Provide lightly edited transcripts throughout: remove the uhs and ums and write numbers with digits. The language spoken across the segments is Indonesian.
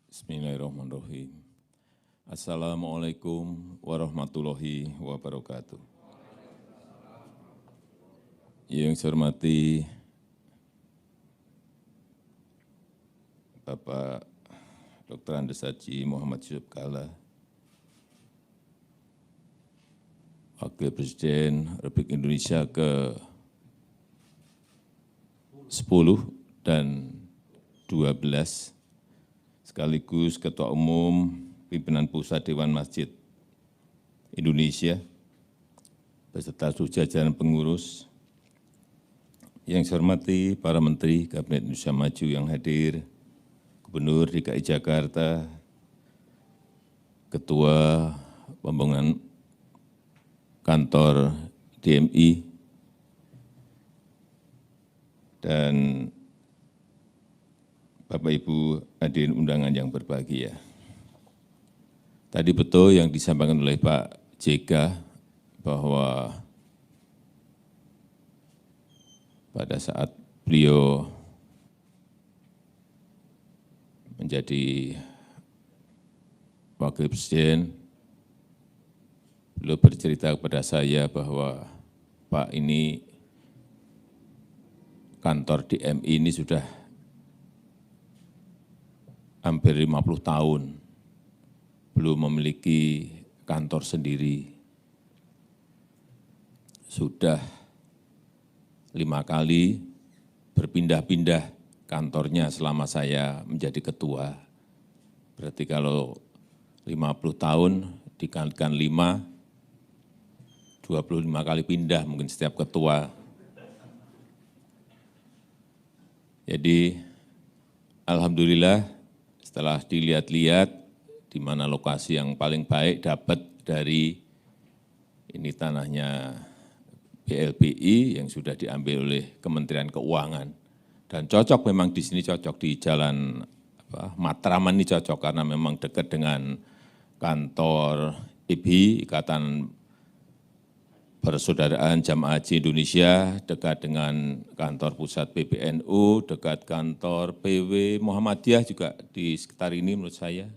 Bismillahirrahmanirrahim. Assalamualaikum warahmatullahi wabarakatuh. Yang saya hormati Bapak Dr. Andes Haji Muhammad Yusuf Kalla, Wakil Presiden Republik Indonesia ke-10 dan 12, sekaligus Ketua Umum Pimpinan Pusat Dewan Masjid Indonesia, beserta seluruh jajaran pengurus. Yang saya hormati para Menteri Kabinet Indonesia Maju yang hadir, Gubernur DKI Jakarta, Ketua Pembangunan Kantor DMI, dan Bapak Ibu hadirin undangan yang berbahagia. Tadi betul yang disampaikan oleh Pak JK bahwa pada saat beliau menjadi Wakil Presiden, beliau bercerita kepada saya bahwa Pak, ini kantor DMI ini sudah hampir 50 tahun belum memiliki kantor sendiri. Sudah 5 kali berpindah-pindah kantornya selama saya menjadi ketua. Berarti kalau 50 tahun dikalikan 5, 25 kali pindah mungkin setiap ketua. Jadi alhamdulillah setelah dilihat-lihat di mana lokasi yang paling baik dapat dari ini tanahnya BLBI yang sudah diambil oleh Kementerian Keuangan. Dan cocok memang di sini, cocok di Jalan Matraman ini cocok karena memang dekat dengan kantor IBHI, Ikatan Persaudaraan Jamaah Haji Indonesia, dekat dengan kantor pusat PBNU, dekat kantor PW Muhammadiyah juga di sekitar ini menurut saya,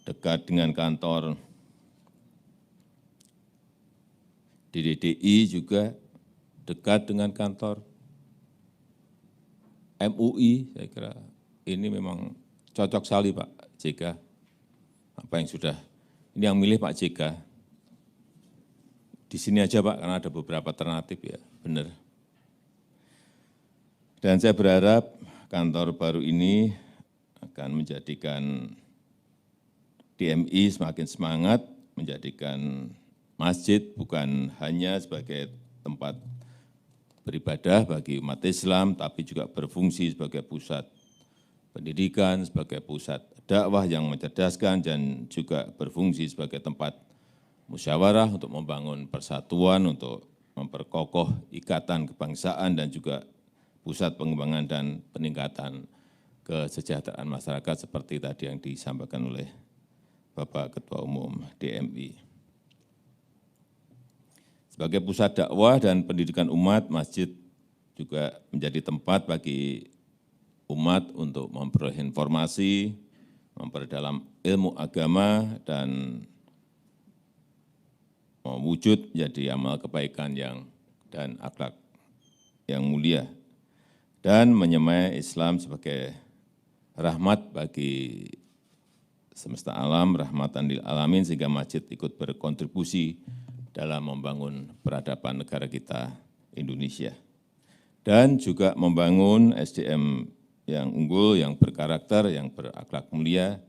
dekat dengan kantor DDDI juga, dekat dengan kantor MUI, saya kira ini memang cocok sekali Pak JK. Apa yang sudah, ini yang milih Pak JK. Di sini aja Pak, karena ada beberapa alternatif ya, benar. Dan saya berharap kantor baru ini akan menjadikan DMI semakin semangat, menjadikan masjid bukan hanya sebagai tempat beribadah bagi umat Islam, tapi juga berfungsi sebagai pusat pendidikan, sebagai pusat dakwah yang mencerdaskan, dan juga berfungsi sebagai tempat musyawarah untuk membangun persatuan, untuk memperkokoh ikatan kebangsaan, dan juga pusat pengembangan dan peningkatan kesejahteraan masyarakat seperti tadi yang disampaikan oleh Bapak Ketua Umum DMI. Sebagai pusat dakwah dan pendidikan umat, masjid juga menjadi tempat bagi umat untuk memperoleh informasi, memperdalam ilmu agama, dan mewujud menjadi amal kebaikan dan akhlak yang mulia, dan menyemai Islam sebagai rahmat bagi semesta alam, rahmatan lil alamin, sehingga masjid ikut berkontribusi dalam membangun peradaban negara kita Indonesia, dan juga membangun SDM yang unggul, yang berkarakter, yang berakhlak mulia.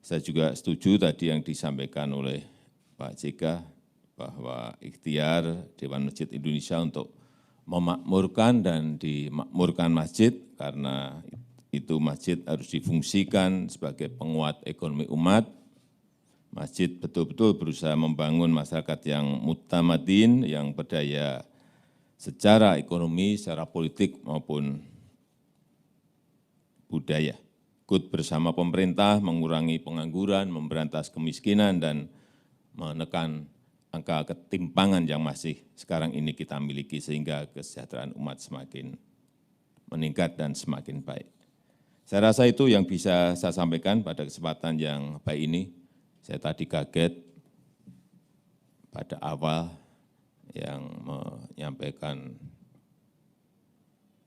Saya juga setuju tadi yang disampaikan oleh Pak JK bahwa ikhtiar Dewan Masjid Indonesia untuk memakmurkan dan dimakmurkan masjid, karena itu masjid harus difungsikan sebagai penguat ekonomi umat. Masjid betul-betul berusaha membangun masyarakat yang mutamadin, yang berdaya secara ekonomi, secara politik maupun budaya. Ikut bersama pemerintah mengurangi pengangguran, memberantas kemiskinan, dan menekan angka ketimpangan yang masih sekarang ini kita miliki, sehingga kesejahteraan umat semakin meningkat dan semakin baik. Saya rasa itu yang bisa saya sampaikan pada kesempatan yang baik ini. Saya tadi kaget pada awal yang menyampaikan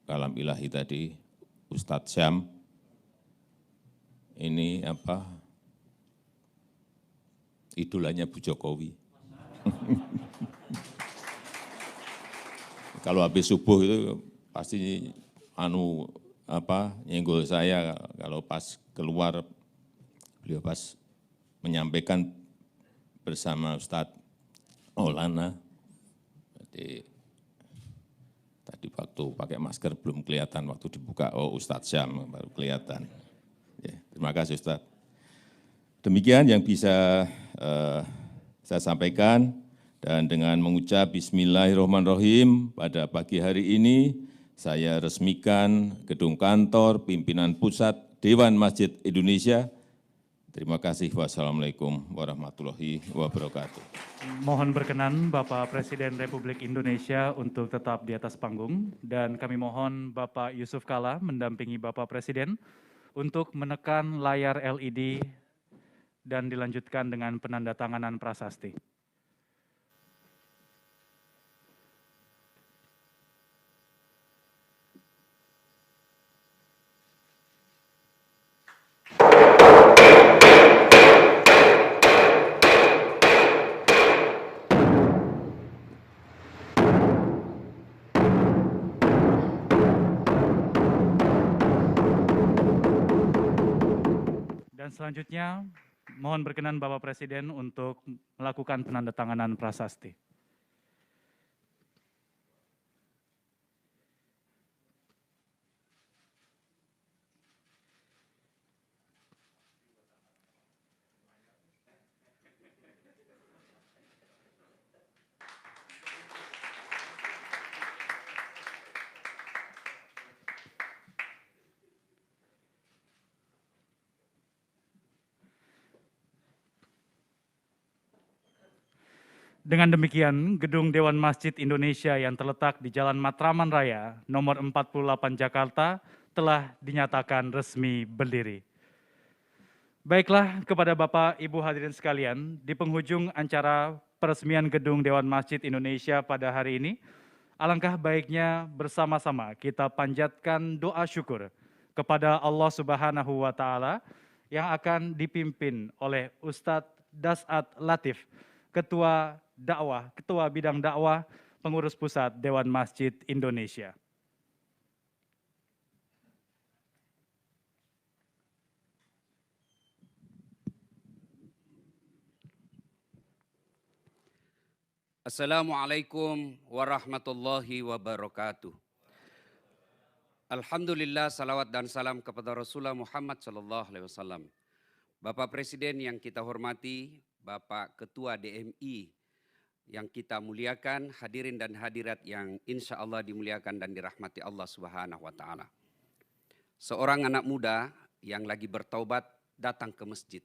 kalam ilahi tadi, Ustadz Syam, ini idolanya Bu Jokowi. Kalau habis subuh itu pasti nyenggol saya kalau pas keluar, beliau pas menyampaikan bersama Ustadz Maulana. Jadi tadi waktu pakai masker belum kelihatan, waktu dibuka, oh Ustadz Syam baru kelihatan. Ya, terima kasih Ustadz. Demikian yang bisa saya sampaikan, dan dengan mengucap Bismillahirrahmanirrahim pada pagi hari ini saya resmikan gedung kantor pimpinan pusat Dewan Masjid Indonesia. Terima kasih. Wassalamualaikum warahmatullahi wabarakatuh. Mohon berkenan Bapak Presiden Republik Indonesia untuk tetap di atas panggung, dan kami mohon Bapak Yusuf Kalla mendampingi Bapak Presiden untuk menekan layar LED dan dilanjutkan dengan penandatanganan prasasti. Dan selanjutnya, mohon berkenan Bapak Presiden untuk melakukan penandatanganan prasasti. Dengan demikian, Gedung Dewan Masjid Indonesia yang terletak di Jalan Matraman Raya, nomor 48 Jakarta, telah dinyatakan resmi berdiri. Baiklah, kepada Bapak, Ibu hadirin sekalian, di penghujung acara peresmian Gedung Dewan Masjid Indonesia pada hari ini, alangkah baiknya bersama-sama kita panjatkan doa syukur kepada Allah Subhanahu wa Ta'ala yang akan dipimpin oleh Ustadz Das'at Latif, Ketua Bidang Dakwah, Pengurus Pusat Dewan Masjid Indonesia. Assalamualaikum warahmatullahi wabarakatuh. Alhamdulillah, salawat dan salam kepada Rasulullah Muhammad SAW. Bapak Presiden yang kita hormati, Bapak Ketua DMI yang kita muliakan, hadirin dan hadirat yang insya Allah dimuliakan dan dirahmati Allah Subhanahu wa Ta'ala. Seorang anak muda yang lagi bertaubat datang ke masjid.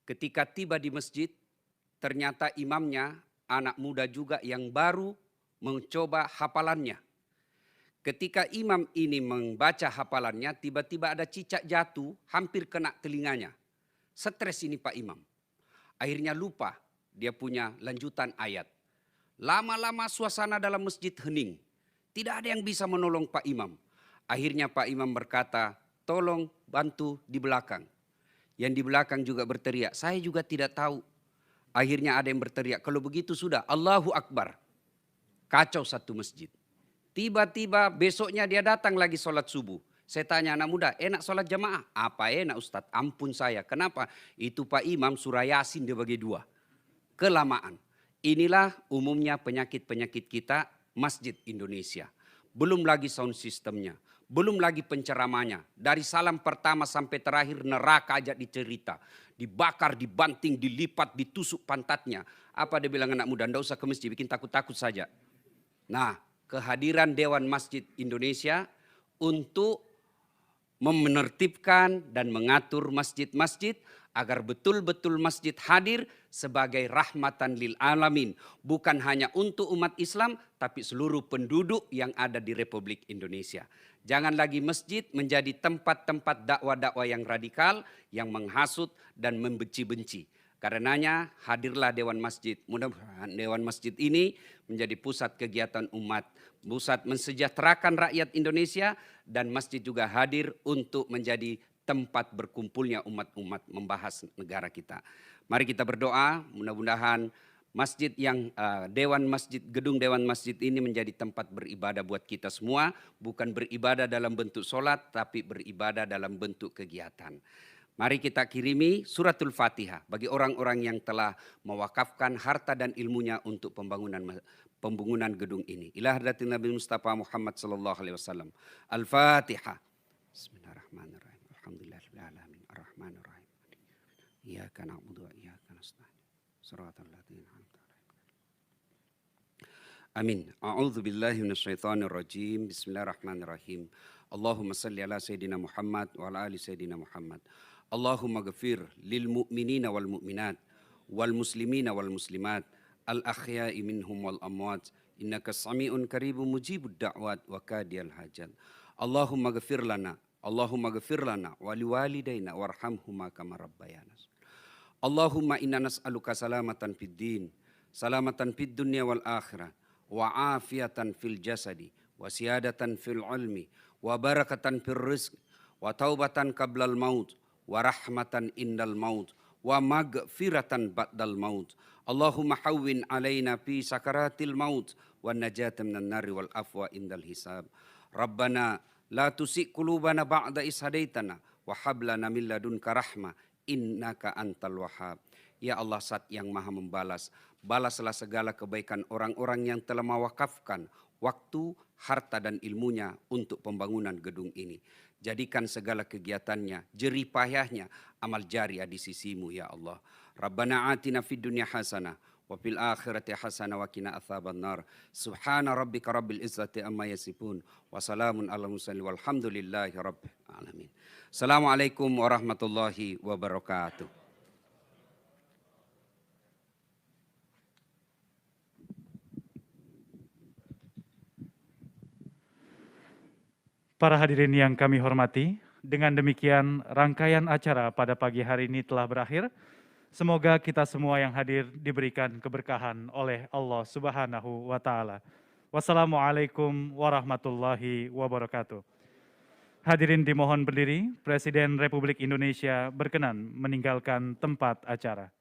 Ketika tiba di masjid, ternyata imamnya anak muda juga yang baru mencoba hafalannya. Ketika imam ini membaca hafalannya, tiba-tiba ada cicak jatuh hampir kena telinganya. Stres ini Pak Imam. Akhirnya lupa dia punya lanjutan ayat. Lama-lama suasana dalam masjid hening. Tidak ada yang bisa menolong Pak Imam. Akhirnya Pak Imam berkata, tolong bantu di belakang. Yang di belakang juga berteriak, saya juga tidak tahu. Akhirnya ada yang berteriak, kalau begitu sudah Allahu Akbar. Kacau satu masjid. Tiba-tiba besoknya dia datang lagi sholat subuh. Saya tanya anak muda, enak sholat jamaah? Apa enak Ustadz? Ampun saya. Kenapa? Itu Pak Imam surah Yasin dia bagi dua. Kelamaan. Inilah umumnya penyakit-penyakit kita Masjid Indonesia. Belum lagi sound systemnya. Belum lagi penceramanya. Dari salam pertama sampai terakhir neraka aja dicerita. Dibakar, dibanting, dilipat, ditusuk pantatnya. Apa dia bilang anak muda? Nggak usah ke masjid, bikin takut-takut saja. Nah, kehadiran Dewan Masjid Indonesia untuk menertibkan dan mengatur masjid-masjid agar betul-betul masjid hadir sebagai rahmatan lil alamin, bukan hanya untuk umat Islam tapi seluruh penduduk yang ada di Republik Indonesia. Jangan lagi masjid menjadi tempat-tempat dakwah-dakwah yang radikal, yang menghasut dan membenci-benci. Karenanya hadirlah Dewan Masjid. Mudah-mudahan Dewan Masjid ini menjadi pusat kegiatan umat, pusat mensejahterakan rakyat Indonesia, dan masjid juga hadir untuk menjadi tempat berkumpulnya umat-umat membahas negara kita. Mari kita berdoa, mudah-mudahan masjid yang gedung Dewan Masjid ini menjadi tempat beribadah buat kita semua, bukan beribadah dalam bentuk sholat, tapi beribadah dalam bentuk kegiatan. Mari kita kirimi suratul Fatihah bagi orang-orang yang telah mewakafkan harta dan ilmunya untuk pembangunan gedung ini. Ila hadratin Nabi Mustafa Muhammad sallallahu alaihi wasallam. Al-Fatihah. Bismillahirrahmanirrahim. Alhamdulillahirabbil alamin. Arrahmanirrahim. Iyyaka na'budu wa iyyaka nasta'in. Shiratal ladzina an'amta 'alaihim. Amin. A'udzu billahi minasyaitonir rajim. Bismillahirrahmanirrahim. Allahumma salli ala sayyidina Muhammad wa ala ali sayyidina Muhammad. Allahumma ghafir lil mu'minina wal mu'minat wal muslimina wal muslimat al akhya'i minhum wal amwat innaka sami'un qaribun mujibud da'wat wa kadiyal hajat. Allahumma ghafir lana wa liwalidayna warhamhuma kama rabbayana. Allahumma inna nas'aluka salamatan fid din, salamatan fid dunya wal akhirah, wa afiatan fil jasadi, wa siyadatan fil ilmi, wa barakatan fil rizq, wa taubatan qablal maut, wa rahmatan indal maut, wa magfiratan ba'dal maut. Allahumma hawwin alaina fi sakaratil maut, wa najatan minan nari wal afwa indal hisab. Rabbana la tusik qulubana ba'da is hadaitana, wa hab lana min ladunka rahmah, innaka antal wahhab. Ya Allah, Zat yang Maha membalas, balaslah segala kebaikan orang-orang yang telah mewakafkan waktu, harta dan ilmunya untuk pembangunan gedung ini. Jadikan segala kegiatannya, jerih payahnya, amal jariah di sisimu ya Allah. Rabbana atina fid dunya hasanah wa fil akhirati hasanah wa qina adzabannar. Subhana rabbika rabbil izzati amma yasifun wa salamun alal mursalin walhamdulillahi rabbil alamin. Assalamualaikum warahmatullahi wabarakatuh. Para hadirin yang kami hormati, dengan demikian rangkaian acara pada pagi hari ini telah berakhir. Semoga kita semua yang hadir diberikan keberkahan oleh Allah Subhanahu wa Ta'ala. Wassalamualaikum warahmatullahi wabarakatuh. Hadirin dimohon berdiri, Presiden Republik Indonesia berkenan meninggalkan tempat acara.